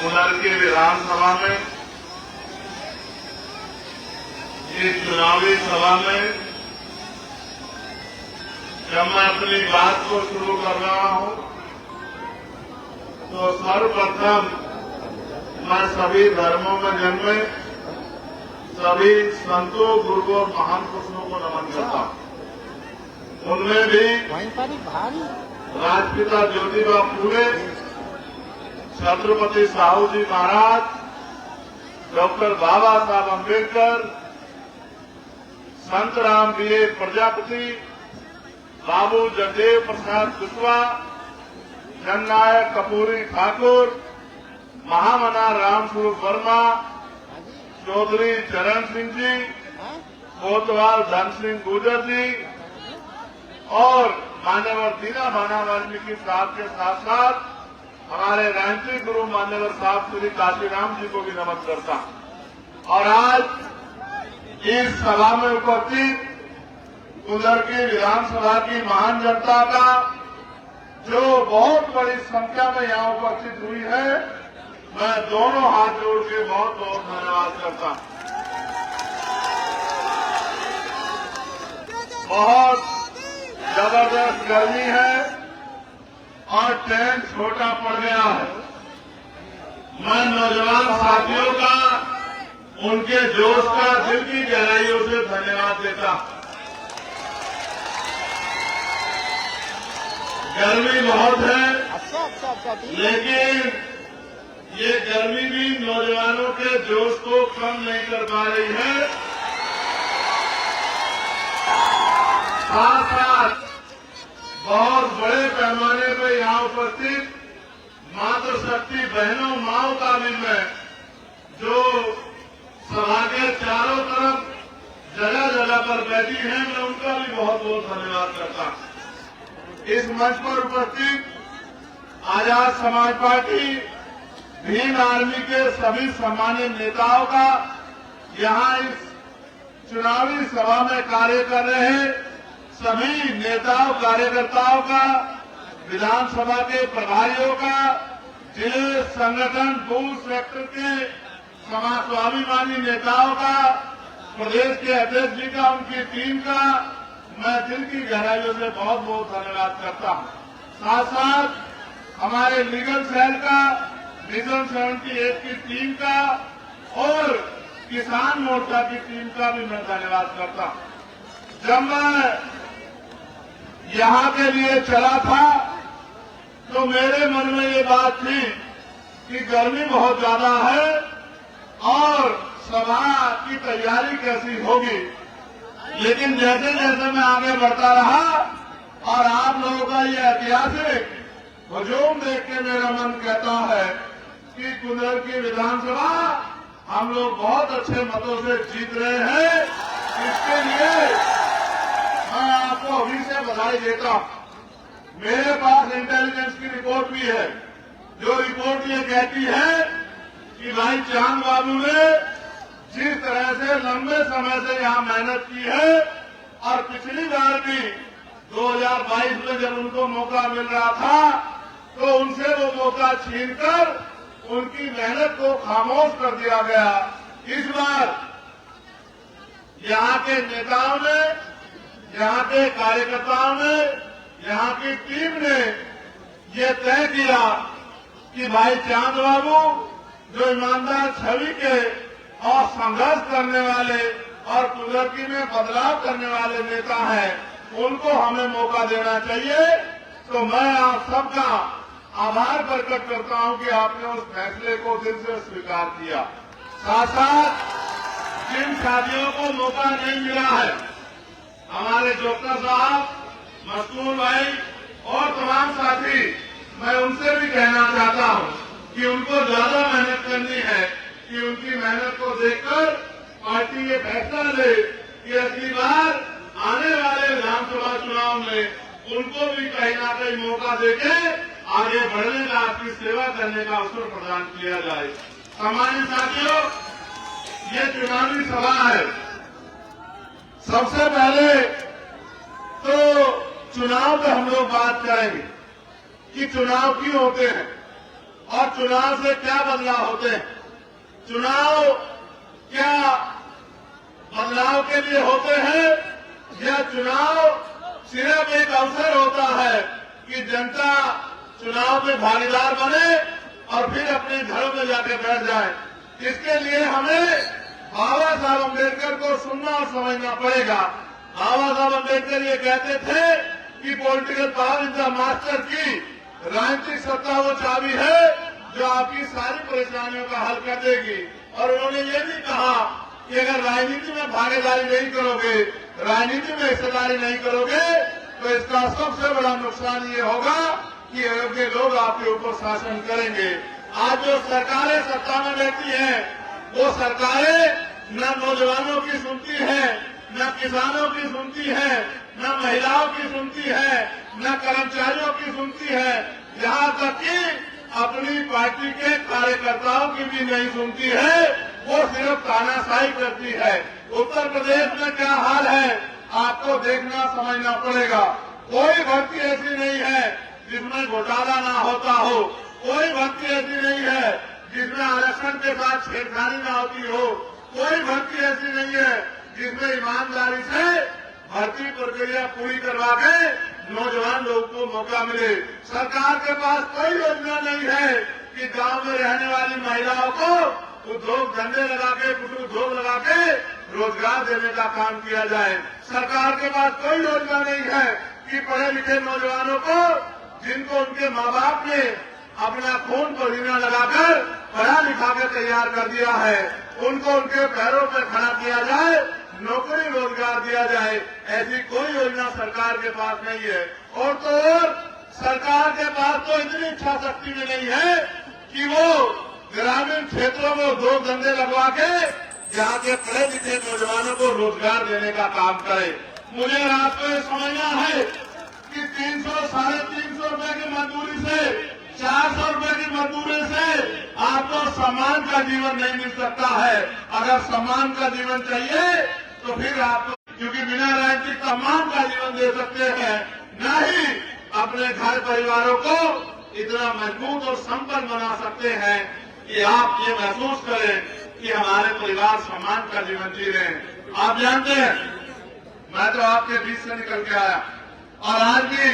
उधर की विधानसभा में, इस चुनावी सभा में जब मैं अपनी बात को शुरू कर रहा हूं तो सर्वप्रथम मैं सभी धर्मों में जन्मे सभी संतों, गुरुओं और महान पुरुषों को नमन करता हूं। उनमें भी राजपिता ज्योतिबा फूले, छत्रपति साहू जी महाराज, डॉक्टर बाबा साहब अम्बेडकर, संत राम बीए प्रजापति, बाबू जगदेव प्रसाद कुशवाहा, जननायक कपूरी ठाकुर, महामना रामस्वरूप वर्मा, चौधरी चरण सिंह जी, कोतवाल धन सिंह गुर्जर जी और मान्यवर दीना भाना वाल्मीकि साहब के साथ साथ हमारे रांची गुरु मान्यवर साहब श्री काशीराम जी को भी नमन करता हूं। और आज इस सभा में उपस्थित उधर की विधानसभा की महान जनता का जो बहुत बड़ी संख्या में यहाँ उपस्थित हुई है, मैं दोनों हाथ जोड़ के बहुत बहुत धन्यवाद करता हूं। बहुत जबरदस्त गर्मी है और ट्रेन छोटा पड़ गया है। मैं नौजवान साथियों का, उनके जोश का दिल की गहराइयों से धन्यवाद देता हूं। गर्मी बहुत है, लेकिन ये गर्मी भी नौजवानों के जोश को कम नहीं कर पा रही है। साथ साथ बहुत बड़े पैमाने पर यहाँ उपस्थित मातृशक्ति बहनों, माओं का भी मैं, जो सभा के चारों तरफ जगह जगह पर बैठी हैं, मैं उनका भी बहुत बहुत धन्यवाद करता हूं। इस मंच पर उपस्थित आजाद समाज पार्टी, भीम आर्मी के सभी सम्मानित नेताओं का, यहाँ इस चुनावी सभा में कार्य कर रहे सभी नेताओं कार्यकर्ताओं का, विधानसभा के प्रभारियों का, जिले संगठन बूथ सेक्टर के समाज स्वाभिमानी नेताओं का, प्रदेश के अध्यक्ष जी का, उनकी टीम का मैं दिल की गहराइयों से बहुत बहुत धन्यवाद करता हूं। साथ साथ हमारे लीगल सेल का, विजन 78 की टीम का और किसान मोर्चा की टीम का भी मैं धन्यवाद करता हूं। जब मैं यहाँ के लिए चला था तो मेरे मन में ये बात थी कि गर्मी बहुत ज्यादा है और सभा की तैयारी कैसी होगी, लेकिन जैसे जैसे मैं आगे बढ़ता रहा और आप लोगों का ये ऐतिहासिक हुजूम देख के मेरा मन कहता है कि कुंदर की विधानसभा हम लोग बहुत अच्छे मतों से जीत रहे हैं। इसके लिए मैं आपको अभी से बधाई देता हूं। मेरे पास इंटेलिजेंस की रिपोर्ट भी है, जो रिपोर्ट ये कहती है कि भाई चांद बाबू ने जिस तरह से लंबे समय से यहाँ मेहनत की है और पिछली बार भी 2022 में जब उनको मौका मिल रहा था तो उनसे वो मौका छीनकर उनकी मेहनत को खामोश कर दिया गया। इस बार यहाँ के नेताओं ने, यहाँ के कार्यकर्ताओं ने, यहाँ की टीम ने ये तय किया कि भाई चांद बाबू जो ईमानदार छवि के और संघर्ष करने वाले और कुदरती में बदलाव करने वाले नेता हैं, उनको हमें मौका देना चाहिए। तो मैं आप सबका आभार प्रकट करता हूं कि आपने उस फैसले को दिल से स्वीकार किया। साथ साथ जिन साथियों को मौका नहीं मिला है, हमारे डॉक्टर साहब, मस्तूर भाई और तमाम साथी, मैं उनसे भी कहना चाहता हूं कि उनको ज्यादा मेहनत करनी है कि उनकी मेहनत को देखकर पार्टी ये फैसला ले कि अगली बार आने वाले विधानसभा चुनाव में उनको भी कहीं ना कहीं मौका देके आगे बढ़ने का, आपकी सेवा करने का अवसर प्रदान किया जाए। सामान्य साथियों, ये चुनावी सभा है। सबसे पहले तो चुनाव पे हम लोग बात करेंगे कि चुनाव क्यों होते हैं और चुनाव से क्या बदलाव होते हैं। चुनाव क्या बदलाव के लिए होते हैं या चुनाव सिर्फ एक अवसर होता है कि जनता चुनाव में भागीदार बने और फिर अपने घरों में जाकर बैठ जाए। इसके लिए हमें बाबा साहब अम्बेडकर को सुनना और समझना पड़ेगा। बाबा साहब अम्बेडकर ये कहते थे कि political power is the master की, राजनीतिक सत्ता वो चाबी है जो आपकी सारी परेशानियों का हल कर देगी। और उन्होंने ये भी कहा कि अगर राजनीति में भागीदारी नहीं करोगे, राजनीति में हिस्सेदारी नहीं करोगे, तो इसका सबसे बड़ा नुकसान ये होगा कि अयोग्य लोग आपके ऊपर शासन करेंगे। आज जो सरकारें सत्ता में बैठी हैं, वो सरकारें न नौजवानों की सुनती हैं, न किसानों की सुनती है, न महिलाओं की सुनती है, न कर्मचारियों की सुनती है, यहाँ तक कि अपनी पार्टी के कार्यकर्ताओं की भी नहीं सुनती है। वो सिर्फ तानाशाही करती है। उत्तर प्रदेश में क्या हाल है आपको देखना समझना पड़ेगा। कोई भर्ती ऐसी नहीं है जिसमें घोटाला ना होता हो, कोई भर्ती ऐसी नहीं है जिसमें आरक्षण के साथ छेड़खानी ना होती हो, कोई भर्ती ऐसी नहीं है जिसमें ईमानदारी से भर्ती प्रक्रिया पूरी करवा के नौजवान लोगों को मौका मिले। सरकार के पास कोई योजना नहीं है कि गांव में रहने वाली महिलाओं को उद्योग धंधे लगा के, कुछ उद्योग लगा के रोजगार देने का काम किया जाए। सरकार के पास कोई योजना नहीं है कि पढ़े लिखे नौजवानों को, जिनको उनके माँ बाप ने अपना खून पसीना लगाकर पढ़ा लिखा के तैयार कर दिया है, उनको उनके पैरों पर खड़ा किया जाए, नौकरी रोजगार दिया जाए। ऐसी कोई योजना सरकार के पास नहीं है। और तो और सरकार के पास तो इतनी इच्छा शक्ति में नहीं है कि वो ग्रामीण क्षेत्रों में उद्योग धंधे लगवा के यहाँ के पढ़े लिखे नौजवानों को रोजगार देने का काम करे। मुझे आपको ये समझना है कि 300 साढ़े 300 रुपए की मजदूरी से, 400 रुपए की मजदूरी से आपको सम्मान का जीवन नहीं मिल सकता है। अगर सम्मान का जीवन चाहिए तो फिर आपको, क्योंकि बिना राजनीतिक सम्मान का जीवन दे सकते हैं, न ही अपने घर परिवारों को इतना मजबूत और संपन्न बना सकते हैं कि आप ये महसूस करें कि हमारे परिवार सम्मान का जीवन जी रहे हैं। आप जानते हैं, मैं तो आपके बीच से निकल के आया और आज भी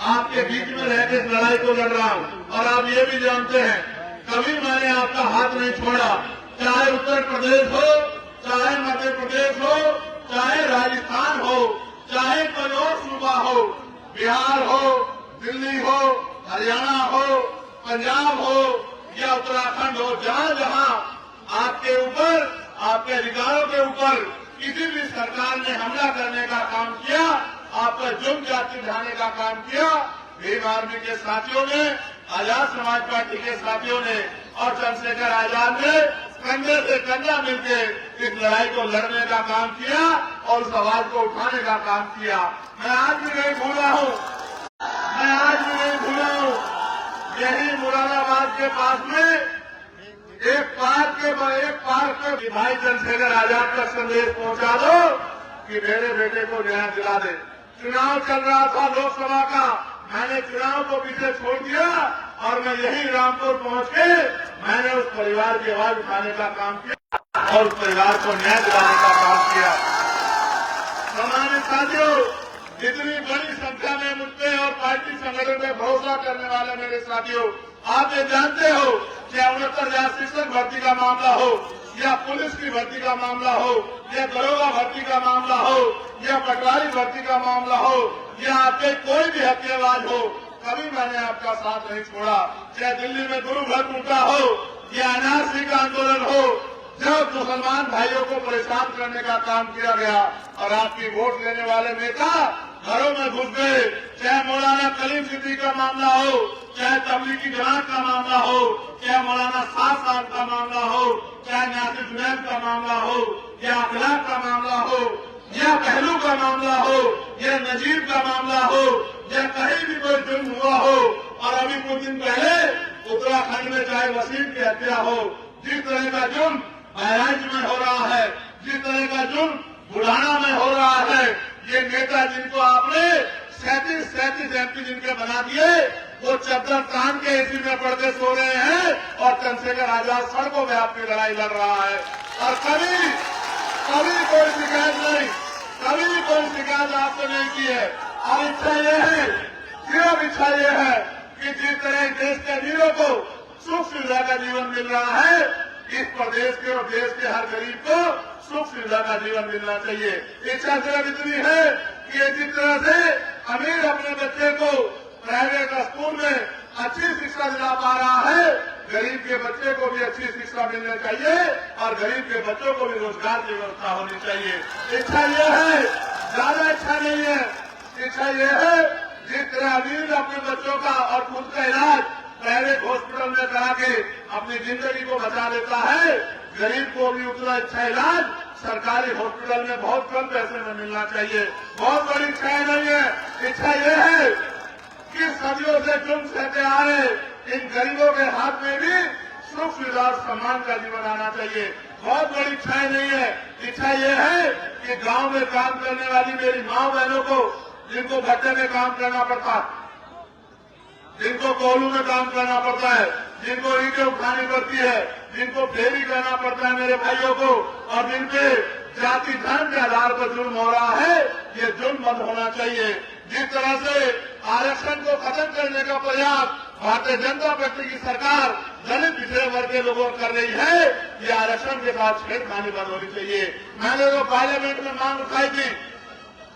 आपके बीच में रहकर इस लड़ाई को लड़ रहा हूं। और आप ये भी जानते हैं, कभी मैंने आपका हाथ नहीं छोड़ा, चाहे उत्तर प्रदेश हो, चाहे मध्य प्रदेश हो, चाहे राजस्थान हो, चाहे कोई और सूबा हो, बिहार हो, दिल्ली हो, हरियाणा हो, पंजाब हो या उत्तराखंड हो, जहां जहां आपके ऊपर, आपके अधिकारों के ऊपर किसी भी सरकार ने हमला करने का काम किया, आपका जुर्म जाति ढाने का काम किया, भीम आर्मी के साथियों ने, आजाद समाज पार्टी के साथियों ने और चंद्रशेखर आजाद ने कंधे से कंधा मिलकर इस लड़ाई को लड़ने का काम किया और उस आवाज को उठाने का काम किया। मैं आज भी नहीं भूला हूं, मैं आज भी नहीं भूला हूं। यही मुरादाबाद के पास में एक पार्क में भाई चंद्रशेखर आजाद का संदेश पहुंचा दो कि मेरे बेटे को न्याय दिला दे। चुनाव चल रहा था लोकसभा का, मैंने चुनाव को पीछे छोड़ दिया और मैं यही रामपुर पहुंच के मैंने उस परिवार की आवाज उठाने का काम किया और उस परिवार को न्याय दिलाने का काम किया। हमारे साथियों, जितनी बड़ी संख्या में मुझे और पार्टी संगठन में भरोसा करने वाले मेरे साथियों, आप ये जानते हो, चाहे 69,000 शिक्षक भर्ती का मामला हो या पुलिस की भर्ती का मामला हो या दरोगा भर्ती का मामला हो या पटवारी भर्ती का मामला हो या आपके कोई भी हत्याबाज हो, कभी मैंने आपका साथ नहीं छोड़ा। चाहे दिल्ली में गुरु घर टूटा हो या एनआरसी का आंदोलन हो, जब मुसलमान भाइयों को परेशान करने का काम किया गया और आपकी वोट लेने वाले नेता घरों में घुस गए, चाहे मौलाना कलीम सिद्दीकी का मामला हो, चाहे तबलीगी जमात का मामला हो, चाहे मौलाना सात साहब का मामला हो, चाहे नासिर जुनैद का मामला हो या अखलाक का मामला हो या पहलू का मामला हो या नजीब का मामला हो या कहीं भी कोई जुर्म हुआ हो। और अभी कुछ दिन पहले उत्तराखंड में चाहे वसीम की हत्या हो, जिस तरह का जुर्म बहराइच में हो रहा है, जिस तरह का जुर्म बुढ़ाना में हो रहा है, ये नेता जिनको आपने 37 एमपी जिनके बना दिए, वो चद्दर तान के एसी में पड़ के सो रहे हैं और चंद्रशेखर आजाद सड़कों में आपकी लड़ाई लड़ रहा है। और कभी कोई शिकायत नहीं, कभी कोई शिकायत आपसे नहीं की है। और इच्छा ये है, सिर्फ इच्छा ये है कि जिस तरह देश के वीरों को सुख सुविधा का जीवन मिल रहा है, इस प्रदेश के और देश के हर गरीब को सुख सुविधा का जीवन मिलना चाहिए। इच्छा सिर्फ इतनी है कि जिस तरह से अमीर अपने बच्चे को प्राइवेट स्कूल में अच्छी शिक्षा दिला पा रहा है, गरीब के बच्चे को भी अच्छी शिक्षा मिलनी चाहिए और गरीब के बच्चों को भी रोजगार की व्यवस्था होनी चाहिए। इच्छा ये है, ज्यादा इच्छा नहीं है। इच्छा ये है जिस तरह अमीर अपने बच्चों का और खुद का इलाज प्राइवेट हॉस्पिटल में करा के अपनी जिंदगी को बचा लेता है, गरीब को भी उतना अच्छा इलाज सरकारी हॉस्पिटल में बहुत कम पैसे में मिलना चाहिए। बहुत बड़ी इच्छा नहीं है। इच्छा ये है कि सदियों से जुल्म सहते आ रहे इन गरीबों के हाथ में भी सुख सुविधा और सम्मान का जीवन आना चाहिए। बहुत बड़ी इच्छाएं नहीं है। इच्छा ये है कि गांव में काम करने वाली मेरी माँ बहनों को, जिनको भट्टे में काम करना पड़ता है, जिनको कोल्हू में काम करना पड़ता है, जिनको ईंटें उठानी पड़ती है, जिनको फेरी करना पड़ता है मेरे भाइयों को, और जिनके जाति धर्म के आधार पर जुल्म हो रहा है, ये जुल्म बंद होना चाहिए। जिस तरह से आरक्षण को खत्म करने का प्रयास भारतीय जनता पार्टी की सरकार दलित पिछड़े वर्ग के लोगों कर रही है, ये आरक्षण के साथ छेड़खानी बंद होनी चाहिए। मैंने तो पार्लियामेंट में मांग उठाई थी,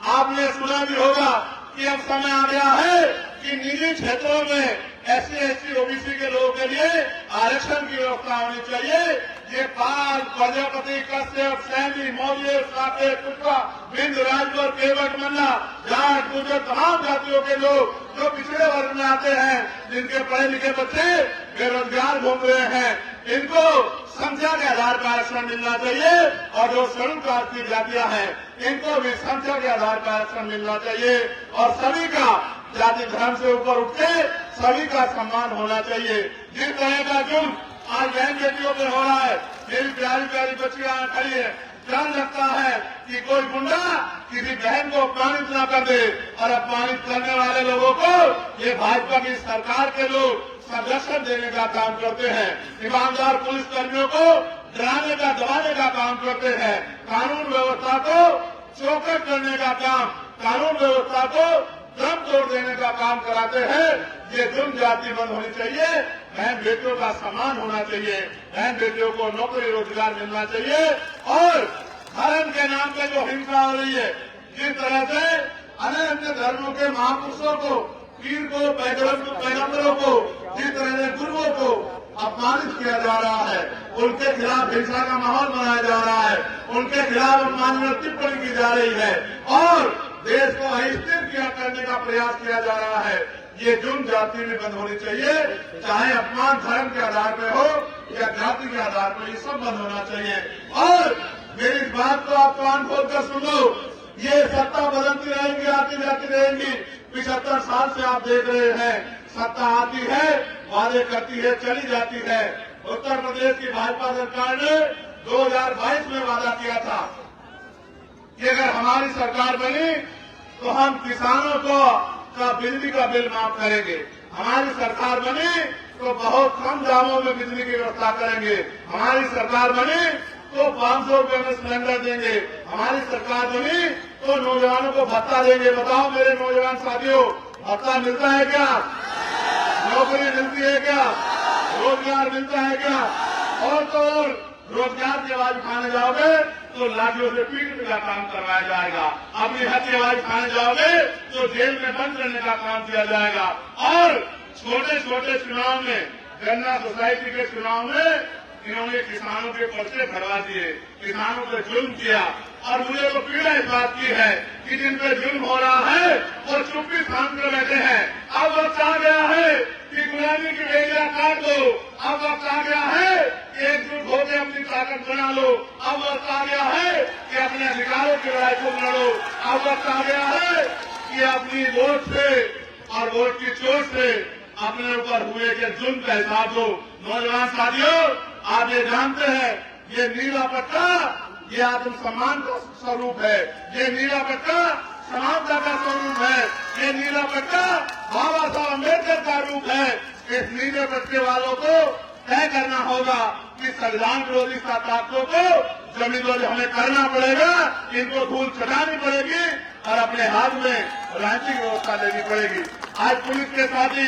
आपने सुना भी होगा कि अब समय आ गया है कि निजी क्षेत्रों में SC/ST OBC के लोगों के लिए आरक्षण की व्यवस्था होनी चाहिए। ये पाल, प्रजापति, कश्यप, सैनी, मौर्य, साकेत, कुटवा, बिंद, राजभर, केवट, मल्ला, जाट, गुर्जर, तमाम जातियों के लोग जो पिछड़े वर्ग में आते हैं, जिनके पढ़े लिखे बच्चे बेरोजगार घूम रहे हैं, इनको संख्या के आधार पर आरक्षण मिलना चाहिए। और जो शेड्यूल कास्ट की जातियां हैं, इनको भी संख्या के आधार पर आरक्षण मिलना चाहिए। और सभी का जाति धर्म से ऊपर उठ के सभी का सम्मान होना चाहिए। जिस तरह का जुल्म आज बहन बेटियों पे हो रहा है, मेरी प्यारी प्यारी बच्चियां खड़ी है, डर लगता है कि कोई गुंडा किसी बहन को अपमानित न कर दे। और अपमानित करने वाले लोगों को ये भाजपा की सरकार के लोग संरक्षण देने का काम करते हैं। ईमानदार पुलिस कर्मियों को डराने का, दबाने का काम करते हैं। कानून व्यवस्था को चौकट करने का काम, कानून व्यवस्था को दम तोड़ देने का काम कराते हैं। ये जुल्म जाति बंद होनी चाहिए। बहन बेटियों का सम्मान होना चाहिए। बहन बेटियों को नौकरी रोजगार मिलना चाहिए। और धर्म के नाम पे जो हिंसा हो रही है, जिस तरह से अन्य धर्मों के महापुरुषों को, पीर को, पैगंबरों को, जिस तरह से गुरुओं को अपमानित किया जा रहा है, उनके खिलाफ हिंसा का माहौल बनाया जा रहा है, उनके खिलाफ अपमानजनक टिप्पणी की जा रही है और देश को अस्थिर करने का प्रयास किया जा रहा है। ये जुल्म जाति में बंद होनी चाहिए, चाहे अपमान धर्म के आधार पर हो या जाति के आधार पर, ये सब बंद होना चाहिए। और मेरी इस बात को आप कान खोलकर सुन लो, ये सत्ता बदलती रहेंगी, आती जाती रहेंगी। 75 साल से आप देख रहे हैं, सत्ता आती है, वादे करती है, चली जाती है। उत्तर प्रदेश की भाजपा सरकार ने 2022 में वादा किया था कि अगर हमारी सरकार बनी तो हम किसानों को का बिजली का बिल माफ करेंगे। हमारी सरकार बनी तो बहुत कम दामों में बिजली की व्यवस्था करेंगे। हमारी सरकार बनी तो 500 रुपए में सिलेंडर देंगे। हमारी सरकार बनी तो नौजवानों को भत्ता देंगे। बताओ मेरे नौजवान साथियों, भत्ता मिलता है क्या? नौकरी मिलती है क्या? रोजगार मिलता है क्या? और तो और रोजगार की आवाज उठाने जाओगे तो लाठियों से पीटने का काम करवाया जाएगा। अपनी हक की आवाज उठाने जाओगे तो जेल में बंद करने का काम किया जाएगा। और छोटे छोटे चुनाव में, गन्ना सोसाइटी के चुनाव में इन्होंने किसानों के पर्चे भरवा दिए, किसानों पे जुल्म किया। और मुझे तो पीड़ा इस बात की है कि जिन पे जुल्म हो रहा है वो चुप्पी थाम कर बैठे हैं। अब वक्त आ गया है कि गुलामी की बेड़ियां काट दो। अब वक्त आ गया है कि एकजुट होकर अपनी ताकत बना लो। अब वक्त आ गया है कि अपने अधिकारों की लड़ाई को लड़ो। अब वक्त आ गया है कि अपनी वोट से और वोट की चोट से अपने ऊपर हुए के जुल्म का हिसाब दो। नौजवान साथियों, आप ये जानते हैं, ये नीला पट्टा ये आत्मसम्मान का स्वरूप है। ये नीला पट्टा समानता का स्वरूप है। ये नीला पट्टा बाबा साहब अम्बेडकर का रूप है। इस नीले बच्चे वालों को तय करना होगा कि संविधान विरोधी ताकतों को जमींदोजी हमें करना पड़ेगा, इनको धूल चटानी पड़ेगी और अपने हाथ में राजनीतिक व्यवस्था लेनी पड़ेगी। आज पुलिस के साथी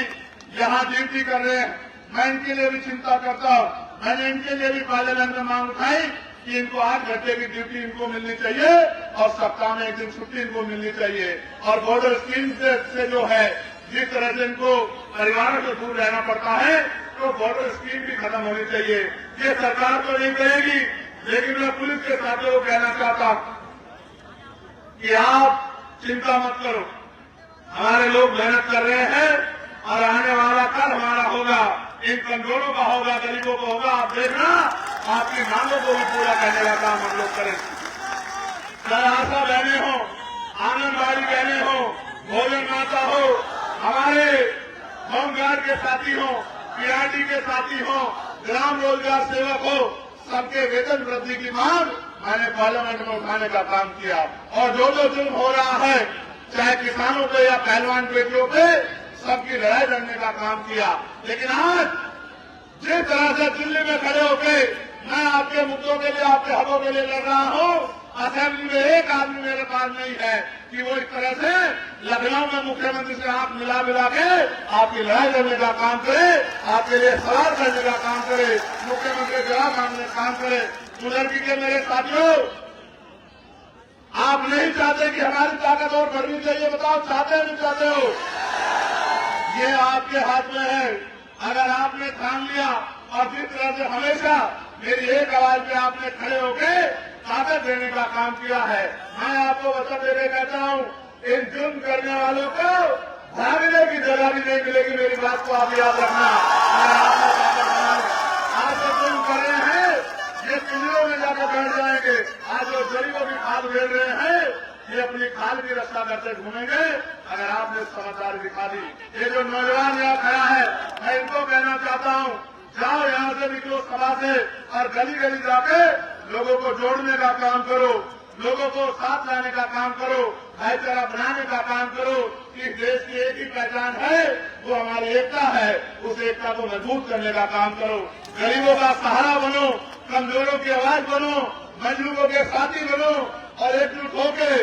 यहाँ ड्यूटी कर रहे हैं, मैं इनके लिए भी चिंता करता हूँ। मैंने इनके लिए भी पार्लियामेंट में मांग उठाई कि इनको 8 घंटे की ड्यूटी इनको मिलनी चाहिए और सप्ताह में 1 दिन छुट्टी इनको मिलनी चाहिए। और बॉर्डर स्कीम से जो है, जिस तरह से इनको परिवारों से दूर रहना पड़ता है, तो बॉर्डर स्कीम भी खत्म होनी चाहिए। ये सरकार तो नहीं करेगी, लेकिन मैं पुलिस के साथियों को कहना चाहता हूं कि आप चिंता मत करो, हमारे लोग मेहनत कर रहे हैं और आने वाला कल हमारा होगा, इन कमजोरों का होगा, गरीबों को होगा। आप देखना, आपकी मांगों को भी पूरा करने का काम हम लोग करें। चाहे आशा बहने हो, आंगनबाड़ी बहने हो, भोजन माता हो, हमारे होमगार्ड के साथी हो, पीआरडी के साथी हो, ग्राम रोजगार सेवक हो, सबके वेतन वृद्धि की मांग मैंने पार्लियामेंट में उठाने का काम किया। और जो जो जुल्म हो रहा है, चाहे किसानों पे या पहलवान बेटियों पे, सबकी लड़ाई लड़ने का काम किया। लेकिन आज जिस तरह से दिल्ली में खड़े होके मैं आपके मुद्दों के लिए, आपके हकों के लिए लड़ रहा हूँ, असेंबली में एक आदमी मेरे पास नहीं है कि वो इस तरह से लखनऊ में मुख्यमंत्री से हाथ मिला के आपकी लड़ाई लड़ने का काम करे, आपके लिए सवाल करने का काम करे, मुख्यमंत्री जवाब मांगने का काम करे। बुजुर्गी के मेरे साथियों, आप नहीं चाहते कि हमारी ताकत और बढ़नी चाहिए? बताओ, चाहते हैं नहीं चाहते हो? ये आपके हाथ में है। अगर आपने ठान लिया और जिस तरह से हमेशा मेरी एक आवाज पे आपने खड़े होके ताकत देने का काम किया है, मैं आपको वचन देने कहता हूँ, इन जुल्म करने वालों को भागने की जगह भी नहीं मिलेगी। मेरी बात को आप याद रखना। आज जो जुल्म कर रहे हैं, ये पिंजरों में जाकर बैठ जाएंगे। आज जो गरीबों की खाल घेर रहे हैं, ये अपनी खाल की रक्षा करते घूमेंगे अगर आपने समझदारी दिखा दी। ये जो नौजवान यहाँ खड़ा है, मैं इनको कहना चाहता हूँ, जाओ यहाँ से, निकलो सभा से और गली गली जाके लोगों को जोड़ने का काम करो, लोगों को साथ लाने का काम करो, भाईचारा बनाने का काम करो। इस देश की एक ही पहचान है, वो हमारी एकता है। उस एकता को मजबूत करने का काम करो, गरीबों का सहारा बनो, कमजोरों की आवाज बनो, मजलूमों के साथी बनो और एकजुट होकर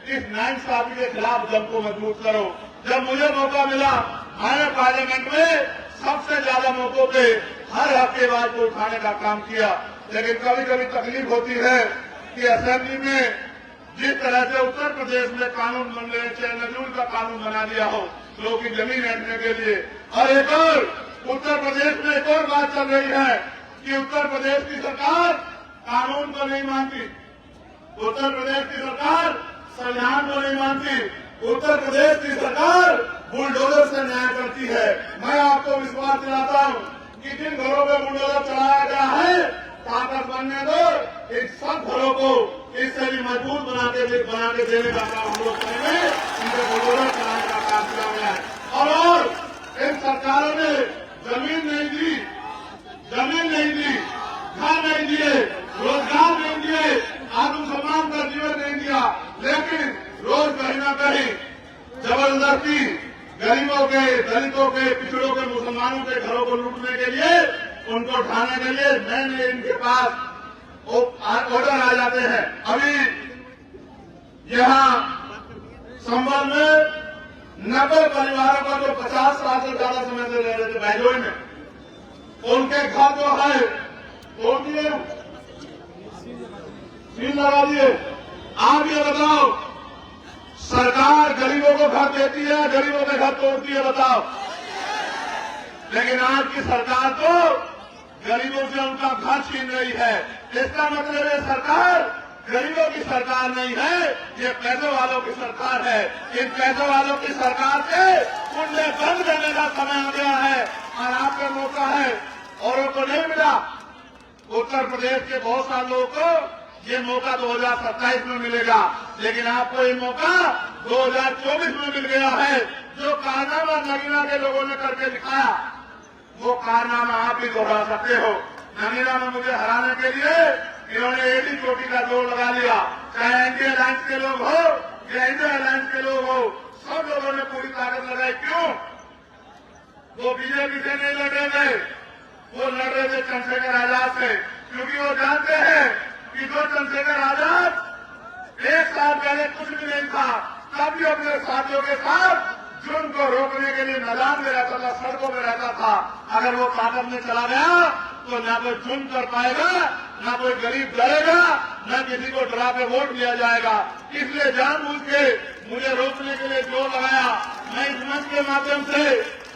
इस नाइंसाफी के खिलाफ दम को मजबूत करो। जब मुझे मौका मिला, मैंने पार्लियामेंट में सबसे ज्यादा मौकों पे हर हक की आवाज को उठाने का काम किया। लेकिन कभी कभी तकलीफ होती है कि असेंबली में जिस तरह से उत्तर प्रदेश में कानून बन रहे, चाहे नजूल का कानून बना दिया हो लोगों की जमीन हटने के लिए, और एक और उत्तर प्रदेश में एक और बात चल रही है कि उत्तर प्रदेश की सरकार कानून को नहीं मानती, उत्तर प्रदेश की सरकार संविधान को नहीं मानती, उत्तर प्रदेश की सरकार बुलडोजर से न्याय करती है। मैं आपको विश्वास दिलाता हूँ कि जिन घरों में बुलडोजर चलाया गया है, ताकत बनने दो, इन सब घरों को इससे भी मजबूत बना के देने का काम हम लोग करेंगे। इनके बुलडोजर चलाने का काम किया गया है। और इन सरकारों ने जमीन नहीं दी, घर नहीं दिए, रोजगार नहीं दिए, आत्मसम्मान का जीवन नहीं दिया, लेकिन रोज कहीं न कहीं जबरदस्ती गरीबों के, दलितों के, पिछड़ों के, मुसलमानों के घरों को लूटने के लिए, उनको उठाने के लिए नए इनके पास ऑर्डर आ जाते हैं। अभी यहाँ संभल में 90 परिवारों का जो 50 साल से ज्यादा समय से रह रहे थे बहजोई में, उनके घर जो है तोड़ दिए, सील लगा दिए। आप ये बताओ, सरकार गरीबों को घर देती है, गरीबों के घर तोड़ती है? बताओ। लेकिन आज की सरकार तो गरीबों से उनका घर छीन रही है। इसका मतलब ये सरकार गरीबों की सरकार नहीं है, ये पैसे वालों की सरकार है। इन पैसे वालों की सरकार के कुंडे बंद करने का समय आ गया है और आपका मौका है, औरों को नहीं मिला। उत्तर प्रदेश के बहुत सारे लोगों को ये मौका 2027 में मिलेगा, लेकिन आपको ये मौका 2024 में मिल गया है। जो कारनामा नगीना के लोगों ने करके दिखाया, वो कारनामा आप भी दोहरा सकते हो। नगीना में मुझे हराने के लिए इन्होंने एक ही चोटी का जोर लगा लिया, चाहे एनडीए अलायंस के लोग हो या इंडिया अलायंस के लोग हो, सब लोगों ने पूरी ताकत लगाई। क्यों? वो बीजेपी से नहीं लड़े थे, वो लड़ रहे थे चंद्रशेखर आजाद से, क्योंकि वो जानते हैं कि जो चंद्रशेखर आजाद 1 साल पहले कुछ भी नहीं था, तब भी अपने साथियों के साथ जुर्म को रोकने के लिए मैदान में रहता था, सड़कों में रहता था। अगर वो ताकत में चला गया तो न कोई जुर्म कर पाएगा, न कोई गरीब डरेगा, न किसी को डरा के वोट दिया जाएगा। इसलिए जानबूझ के मुझे रोकने के लिए जोर लगाया। मैं इस मंच के माध्यम से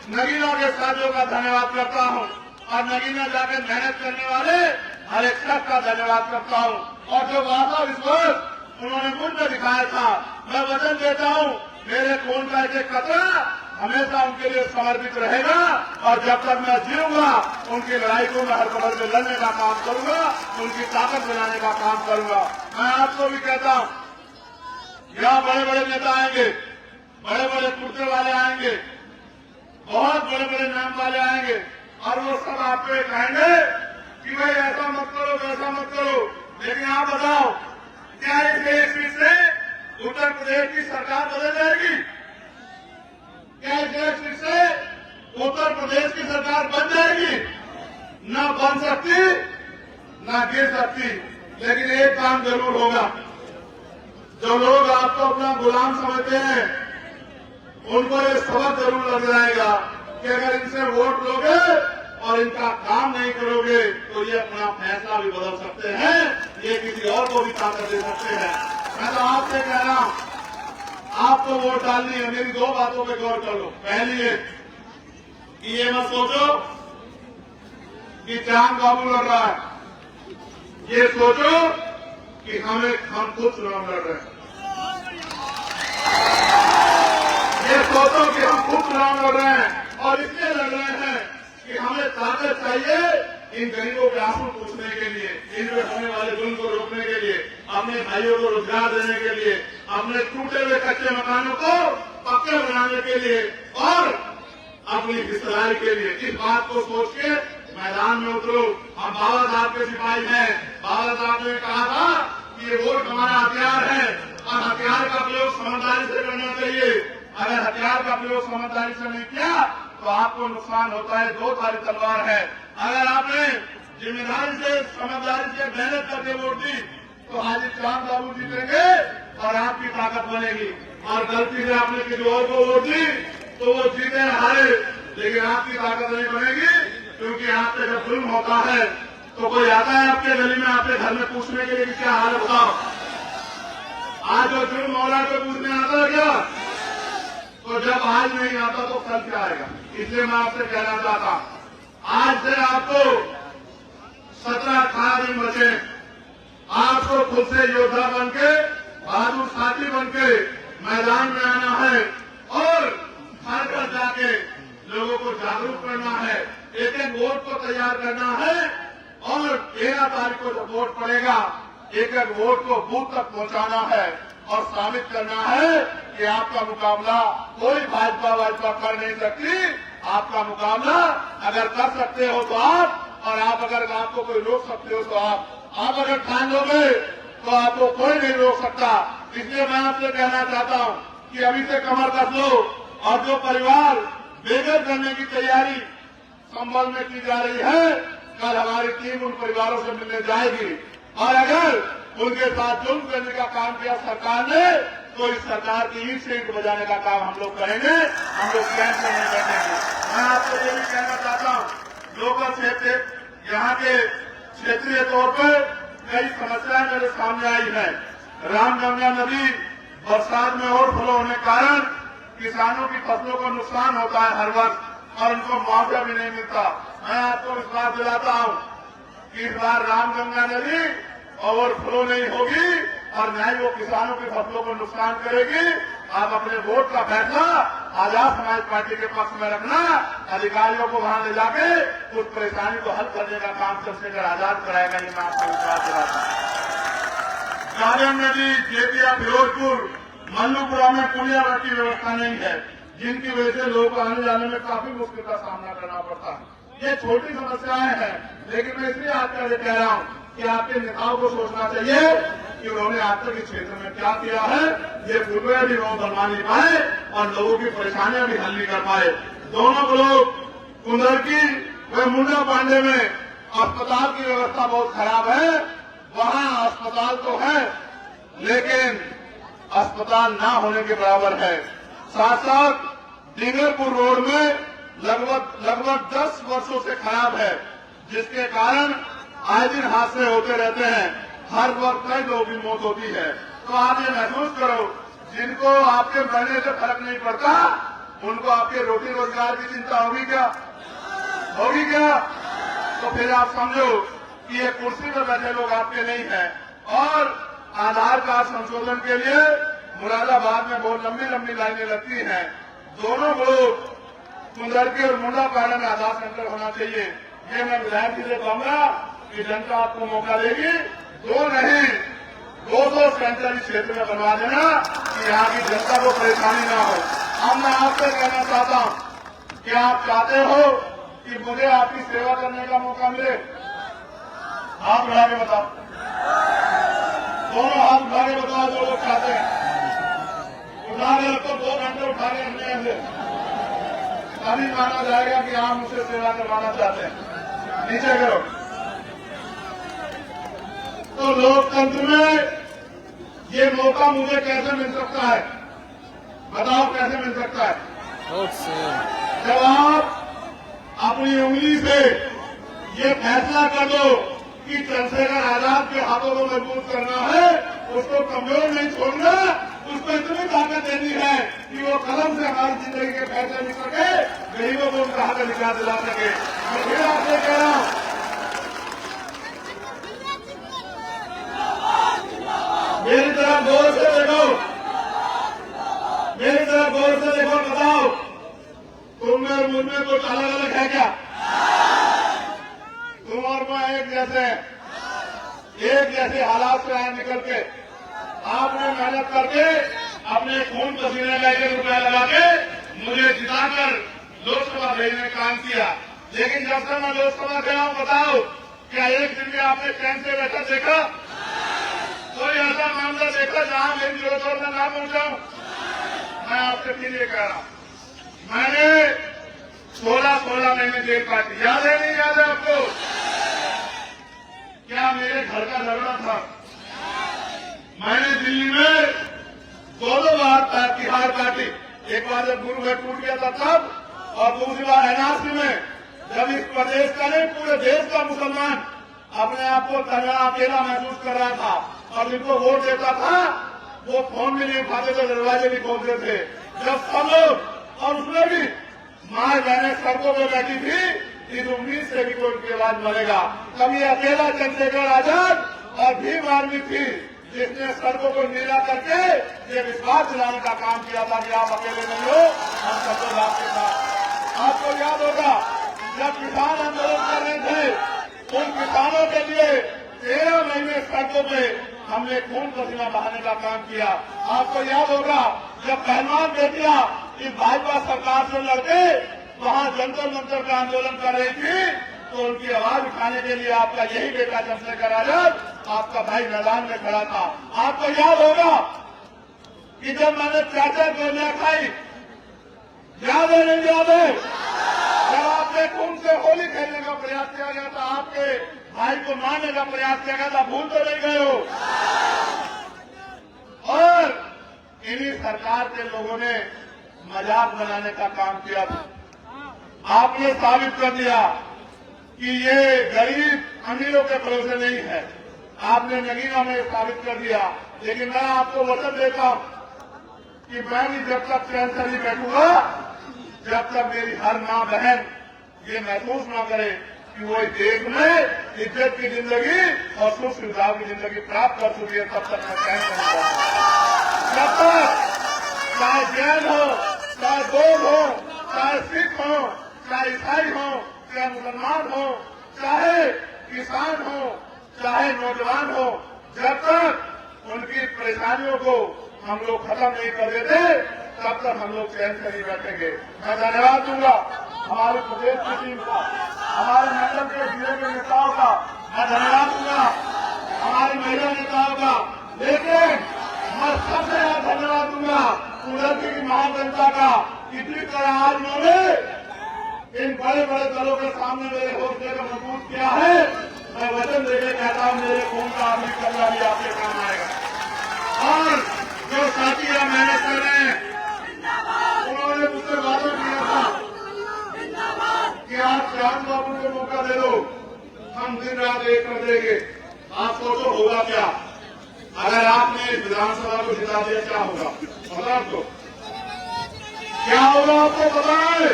नगीना के साथियों का धन्यवाद करता हूं और नगीना जाकर मेहनत करने वाले हर एक शख्स का धन्यवाद करता हूं। और जो वादा विश्वास उन्होंने मुझ में दिखाया था, मैं वचन देता हूं मेरे खून का एक कतरा हमेशा उनके लिए समर्पित रहेगा और जब तक मैं जीऊंगा उनकी लड़ाई को मैं हर कदम में लड़ने का काम करूंगा, उनकी ताकत बनाने का काम करूंगा। मैं आपको भी कहता हूं, यहाँ बड़े बड़े नेता आएंगे, बड़े बड़े कुर्ते वाले आएंगे, बहुत बड़े बड़े नाम वाले आएंगे और वो सब आपको कहेंगे कि भाई ऐसा मत करो, वैसा मत करो। लेकिन आप बताओ, क्या इस एक सीट से उत्तर प्रदेश की सरकार बदल जाएगी? क्या इस एक सीट से उत्तर प्रदेश की सरकार बन जाएगी? न बन सकती, न गिर सकती। लेकिन एक काम जरूर होगा, जो लोग आपको अपना गुलाम समझते हैं उनको ये सबक जरूर लग जाएगा कि अगर इनसे वोट लोगे और इनका काम नहीं करोगे तो ये अपना फैसला भी बदल सकते हैं, ये किसी और को भी ताकत दे सकते हैं। मैं तो आपसे कह रहा हूं, आपको वोट डालनी है, मेरी 2 बातों पे गौर कर लो। पहली है कि ये मत सोचो कि चांद बाबू लड़ रहा है, ये सोचो कि हम खुद चुनाव लड़ रहे हैं। ये सोचो कि हम खुद चुनाव लड़ रहे हैं और इसलिए लड़ रहे हैं कि हमें ताकत चाहिए इन गरीबों के आंसू पूछने के लिए, इन पे होने वाले जुल्म को रोकने के लिए, अपने भाइयों को रोजगार देने के लिए, अपने टूटे हुए कच्चे मकानों को पक्के बनाने के लिए और अपनी हिस्सेदारी के लिए। इस बात को सोच के मैदान में उतरो। हम बाबा साहब के सिपाही हैं। बाबा साहब ने कहा था कि ये वोट हमारा हथियार है और हथियार का प्रयोग समझदारी से करना चाहिए। अगर हथियार का प्रयोग समझदारी से नहीं किया तो आपको नुकसान होता है। 2 धारी तलवार है। अगर आपने जिम्मेदारी से, समझदारी से मेहनत करके वोट दी तो हाजी चांद बाबू जीतेंगे और आपकी ताकत बनेगी। और गलती से आपने किसी और को वोट दी तो वो जीते हारे, लेकिन आपकी ताकत नहीं बनेगी, क्योंकि आपसे जब जुल्म होता है तो कोई आता है आपके गली में, आपके घर में पूछने के लिए क्या हाल बताओ। आज जो जुल्म हो रहा है तो पूछने आता है क्या? तो जब आज नहीं आता तो कल क्या आएगा? इसलिए मैं आपसे कहना चाहता हूं, आज से आपको 17-18 दिन बचे। आपको खुद से योद्धा बनके, बहादुर साथी बनके मैदान में आना है और घर घर जाके लोगों को जागरूक करना है। एक एक वोट को तैयार करना है और 13 तारीख को जब वोट पड़ेगा, एक एक वोट को बूथ तक पहुंचाना है और साबित करना है कि आपका मुकाबला कोई भाजपा कर नहीं सकती। आपका मुकाबला अगर कर सकते हो तो आप, और आप अगर आपको कोई रोक सकते हो तो आप अगर ठान लोगे तो आपको कोई नहीं रोक सकता। इसलिए मैं आपसे कहना चाहता हूं कि अभी से कमर कस लो और जो परिवार बेघर करने की तैयारी संभल में की जा रही है, कल हमारी टीम उन परिवारों से मिलने जाएगी और अगर उनके साथ जुल्म करने का काम किया सरकार ने तो इस सरकार की ईंट से ईंट बजाने का काम हम लोग करेंगे। हम लोग कैंप में नहीं बैठेंगे। मैं आपको ये भी कहना चाहता हूँ, लोकल क्षेत्र यहाँ के क्षेत्रीय तौर पर कई समस्याएं मेरे सामने आई है। रामगंगा नदी बरसात में ओवरफ्लो होने के कारण किसानों की फसलों को नुकसान होता है हर वक्त और उनको मुआवजा भी नहीं मिलता। मैं आपको विश्वास दिलाता हूँ कि इस बार रामगंगा नदी ओवरफ्लो नहीं होगी और न ही वो किसानों की फसलों को नुकसान करेगी। आप अपने वोट का फैसला आजाद समाज पार्टी के पक्ष में रखना, अधिकारियों को वहां ले जाके उस परेशानी को हल करने का काम चंद्रशेखर आजाद कराएगा, ये मैं आपको विश्वास दिलाता हूं। कालियान नदी, जेतिया, फिरोजपुर, मल्लूपुरा में पुलिया की व्यवस्था नहीं है, जिनकी वजह से लोगों को आने जाने में काफी मुश्किल का सामना करना पड़ता है। ये छोटी समस्याएं हैं, लेकिन मैं इसलिए आपका ये कह रहा हूं कि आपके नेताओं को सोचना चाहिए कि उन्होंने आज तक इस क्षेत्र में क्या किया है। ये पूर्व भी लोग बनवा नहीं पाए और लोगों की परेशानियां भी हल नहीं कर पाए। दोनों को लोग कुंदरकी व मुंडा पांडे में अस्पताल की व्यवस्था बहुत खराब है। वहां अस्पताल तो है लेकिन अस्पताल ना होने के बराबर है। साथ साथ डिंगरपुर रोड में लगभग 10 वर्षों से खराब है, जिसके कारण आए दिन हादसे होते रहते हैं। हर वक्त कई लोगों की मौत होती है। तो आप ये महसूस करो, जिनको आपके मरने से फर्क नहीं पड़ता उनको आपके रोटी रोजगार की चिंता होगी क्या? होगी क्या? तो फिर आप समझो कि ये कुर्सी पर बैठे लोग आपके नहीं हैं। और आधार कार्ड संशोधन के लिए मुरादाबाद में बहुत लंबी लंबी लाइनें लगती हैं। दोनों लोग कुंदरकी और मुंडा पाड़ा में आधार सेंटर होना चाहिए। ये मैं विधायक जी से कहूंगा कि जनता आपको मौका देगी, 2 नहीं 200 सेंटर इस क्षेत्र में बनवा देना कि यहाँ की जनता को परेशानी ना हो। अब मैं आपसे कहना चाहता हूँ कि आप चाहते हो कि मुझे आपकी सेवा करने का मौका मिले? हाथ उठा के बताओ, दोनों हाथ उठा के बताओ जो लोग चाहते हैं। उठा के रखो, 2 घंटे उठा के रखने से तभी माना जाएगा कि आप मुझसे सेवा करवाना चाहते हैं। नीचे करो। तो लोकतंत्र में ये मौका मुझे कैसे मिल सकता है? बताओ कैसे मिल सकता है? जब आप अपनी उंगली से ये फैसला कर दो कि चंद्रशेखर आजाद के हाथों को मजबूत करना है, उसको कमजोर नहीं छोड़ना, उसको इतनी ताकत देनी है कि वो कलम से हमारी जिंदगी के फैसले लिख सके, गरीबों को उनका हक अधिकार दिला सके। मैं फिर आपसे कह रहा हूं, मेरी तरफ गौर से देखो, मेरी तरफ गौर से देखो, बताओ तुम में और मुझ में कुछ अलग अलग है क्या? तुम और मैं एक जैसे हालात से आए निकल के, आपने मेहनत करके अपने खून पसीने का 1 रुपया लगा के मुझे जिताकर लोकसभा भेजने का काम किया। लेकिन जब से मैं लोकसभा गया हूं, बताओ क्या एक दिन में आपने चैन से बैठा देखा? कोई ऐसा मामला देखा जहां मेरी जरूरत और मैं ना पहुंचाऊं? मैं आपसे फिर ये कह रहा हूं, मैंने 16 महीने जेल काटी। याद है नहीं याद है आपको? क्या मेरे घर का झगड़ा था? मैंने दिल्ली में 2 बार तिहाड़ काटी। एक बार जब गुरु घर टूट गया था तब, और दूसरी बार एनआरसी में, जब इस प्रदेश का नहीं पूरे देश का मुसलमान अपने आप को तगड़ा अकेला महसूस कर रहा था और जिनको वोट देता था वो फोन भी नहीं उठाते थे, दरवाजे भी खोलते थे। जब सब लोग और उसमें भी माँ बहने सड़कों पर बैठी थी, इस उम्मीद से भी कोई उनकी आवाज बढ़ेगा। कभी अकेला चंद्रशेखर आजाद और भीम आर्मी थी जिसने सड़कों को नीला करके ये विश्वास दिलाने का काम किया था कि आप अकेले नहीं हो, हम सब लोग आपके साथ। आपको याद होगा जब किसान आंदोलन कर रहे थे, उन किसानों के लिए 13 महीने सड़कों पे हमने खून पसीना बहाने का काम किया। आपको याद होगा जब पहलवान बेटियां इस भाजपा सरकार से लड़के वहां जंतर मंतर का आंदोलन कर रही थी, तो उनकी आवाज उठाने के लिए आपका यही बेटा चंद्रशेखर आजाद, आपका भाई मैदान में खड़ा था। आपको याद होगा कि जब मैंने चाचा गोलियां खाई, याद है नहीं याद है? जब आपने खून से होली खेलने का प्रयास किया गया था, आपके भाई को मारने का प्रयास किया गया था, भूल तो नहीं गए हो? और इन्हीं सरकार के लोगों ने मजाक बनाने का काम किया था। आपने साबित कर दिया कि ये गरीब अमीरों के भरोसे नहीं है। आपने नगीना में साबित कर दिया। लेकिन मैं आपको वचन देता हूं कि मैं भी जब तक चैन से नहीं बैठूंगा, जब तक मेरी हर मां बहन ये महसूस ना करे कि वो देश में इज्जत की जिंदगी और सुख सुविधाओं की जिंदगी प्राप्त कर चुकी है, तब तक मैं चैन से नहीं बैठूंगा। जब तक चाहे जैन हो, चाहे बौद्ध हो, चाहे सिख हो, चाहे ईसाई हो, चाहे मुसलमान हो, चाहे किसान हो, चाहे नौजवान हो, जब तक उनकी परेशानियों को हम लोग खत्म नहीं कर देते, तब तक हम लोग चैन से नहीं बैठेंगे। मैं धन्यवाद दूंगा हमारे प्रदेश की टीम का, हमारे मंडल के जिले के नेताओं का, मैं धन्यवाद दूंगा हमारी महिला नेताओं का। लेकिन मैं सबसे ज्यादा धन्यवाद दूंगा कुंदरकी की महाजनता का। इसी तरह आज उन्होंने इन बड़े बड़े दलों के सामने मेरे हौसले को मजबूत किया है। मैं वचन देके कहता हूं मेरे खून का आदमी कल्ला भी आपके काम आएगा। और जो साथी यहाँ मेहनत कर रहे हैं उन्होंने मुझसे वादा किया था कि आप श्याम बाबू को मौका दे दो, हम दिन रात एक कर देंगे। आप सोचो होगा क्या अगर आपने इस विधानसभा को जिता दिया, क्या होगा पता आपको? क्या होगा आपको पता है?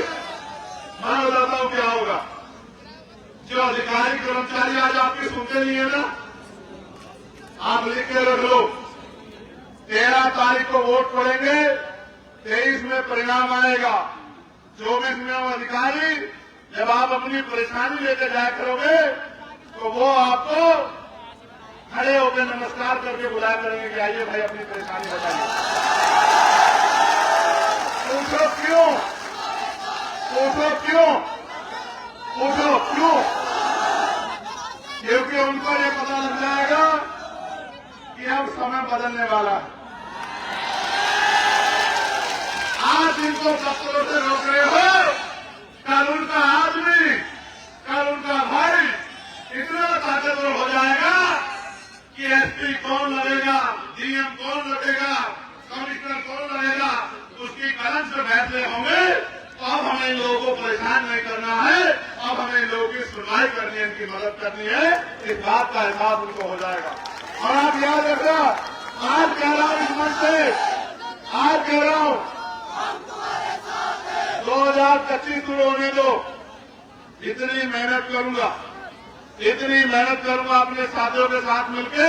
मैं बताता हूं क्या होगा। जो अधिकारी कर्मचारी आज आपकी सुनते नहीं है ना, आप लिख के रख लो। 13 तारीख को वोट पड़ेंगे, 23 में परिणाम आएगा। 24 में वो अधिकारी जब आप अपनी परेशानी लेकर जाया करोगे तो वो आपको खड़े होकर नमस्कार करके बुलाया करेंगे कि आइए भाई अपनी परेशानी बताइए। पूछो क्यों? पूछो क्यों? पूछो क्यों? क्योंकि उनको ये पता लग जाएगा कि अब समय बदलने वाला है। आज इनको दफ्तरों से रोक रहे हो, कल उनका आदमी, कल उनका भाई इतना ताकतवर हो जाएगा कि एसपी कौन लड़ेगा, डीएम कौन लड़ेगा, कमिश्नर कौन लड़ेगा, उसकी कलम से फैसले होंगे। तो अब हमें इन लोगों को परेशान नहीं करना है, अब हमें इन लोगों की सुनवाई करनी है, इनकी मदद करनी है। इस बात का एहसास उनको हो जाएगा। और आप याद रखना, आज कह रहा हूं इस मंच से, आज कह रहा हूं 2025 शुरू होने दो। इतनी मेहनत करूंगा, इतनी मेहनत करूंगा, अपने साथियों के साथ मिलके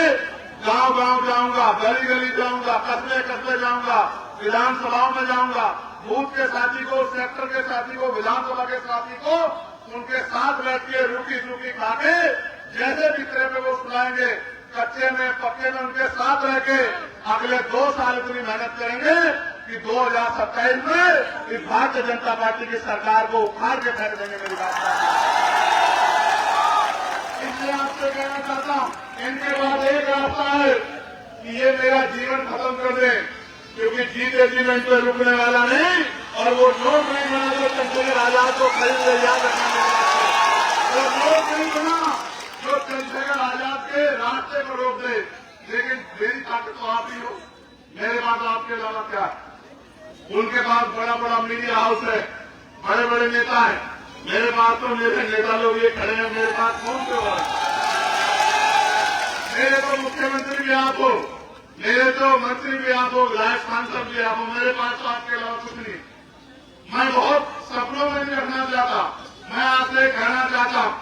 गांव गांव जाऊंगा, गली गली जाऊंगा, कस्बे कस्बे जाऊंगा, विधानसभाओं में जाऊंगा, बूथ के साथी को, सेक्टर के साथी को, विधानसभा के साथी को उनके साथ बैठ के रूखी सूखी खा के जैसे भी तरह में वो सुनाएंगे, कच्चे में पक्के में उनके साथ रह के अगले 2 साल इतनी मेहनत करेंगे कि 2027 में इस भारतीय जनता पार्टी की सरकार को उखाड़ के फेंक देंगे। मेरी बात इसलिए आपसे कहना चाहता हूं, इनके बाद एक रास्ता है कि ये मेरा जीवन खत्म कर दें, क्योंकि जीते जी में इन पर रुकने वाला नहीं। और वो नोट नहीं बना जो चंद्रशेखर आजाद को खरीद ले, याद रखना। वो नोट नहीं बना जो चंद्रशेखर आजाद के रास्ते को रोक दे। लेकिन मेरी ताकत तो आप ही हो, मेरे पास आपके अलावा क्या है? उनके पास बड़ा बड़ा मीडिया हाउस है, बड़े बड़े नेता है। मेरे पास तो मेरे नेता लोग ये खड़े हैं, मेरे पास कौन से और? मेरे तो मुख्यमंत्री भी आप हो, मेरे तो मंत्री भी आप हो, विधायक सांसद भी आप हो। मेरे पास तो आपके अलावा कुछ नहीं। मैं बहुत सपनों में नहीं रखना चाहता। मैं आपसे कहना चाहता हूं,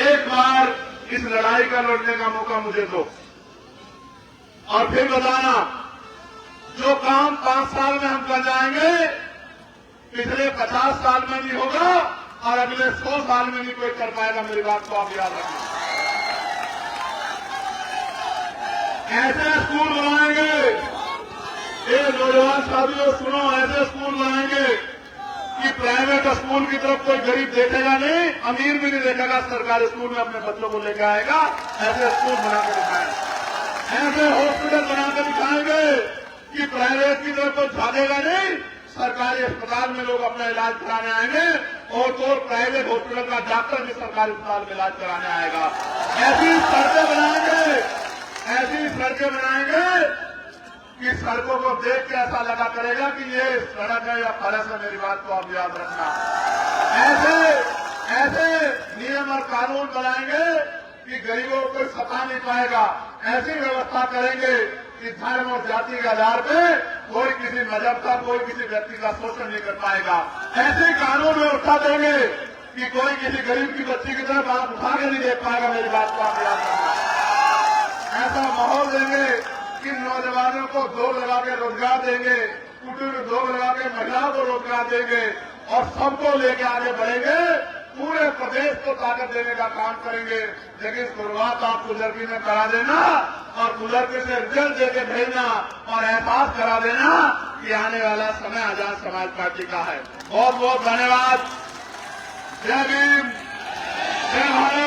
एक बार इस लड़ाई का लड़ने का मौका मुझे दो और फिर बताना जो काम 5 साल में हम कर जाएंगे, पिछले 50 साल में नहीं होगा और अगले 100 साल में नहीं कोई कर पाएगा। मेरी बात को आप याद रखना। ऐसे स्कूल बनाएंगे, ये नौजवान साथियों सुनो, ऐसे स्कूल बनाएंगे कि प्राइवेट स्कूल की तरफ कोई गरीब देखेगा नहीं, अमीर भी नहीं देखेगा, सरकारी स्कूल में अपने बच्चों को लेकर आएगा। ऐसे स्कूल बनाकर दिखाएंगे, ऐसे हॉस्पिटल बनाकर दिखाएंगे कि प्राइवेट की तरफ कोई भागेगा नहीं, सरकारी अस्पताल में लोग अपना इलाज कराने आएंगे और तो प्राइवेट हॉस्पिटल का डॉक्टर भी सरकारी अस्पताल में इलाज कराने आएगा। ऐसी सड़कें बनाएंगे, ऐसी सड़कें बनाएंगे कि सड़कों को देख के ऐसा लगा करेगा कि ये सड़क है या फरस है। मेरी बात को आप याद रखना। ऐसे नियम और कानून बनाएंगे कि गरीबों को कोई सता नहीं पाएगा। ऐसी व्यवस्था करेंगे कि धर्म और जाति के आधार पे कोई किसी मजहब का, कोई किसी व्यक्ति का शोषण नहीं कर पाएगा। ऐसे कानून व्यवस्था देंगे कि कोई किसी गरीब की बच्ची की तरफ आंख उठा के नहीं देख पाएगा। मेरी बात को आप याद रखना। ऐसा माहौल देंगे कि नौजवानों को दौड़ लगा के रोजगार देंगे, कुटीर में दौड़ लगा के महिलाओं को रोजगार देंगे और सबको लेके आगे बढ़ेंगे। पूरे प्रदेश को ताकत देने का काम करेंगे। लेकिन शुरुआत आप कुदरती में करा देना और कुदरती से रिजल्ट देके भेजना और एहसास करा देना कि आने वाला समय आजाद समाज पार्टी का है। बहुत बहुत धन्यवाद। जय भीम, जय भारत।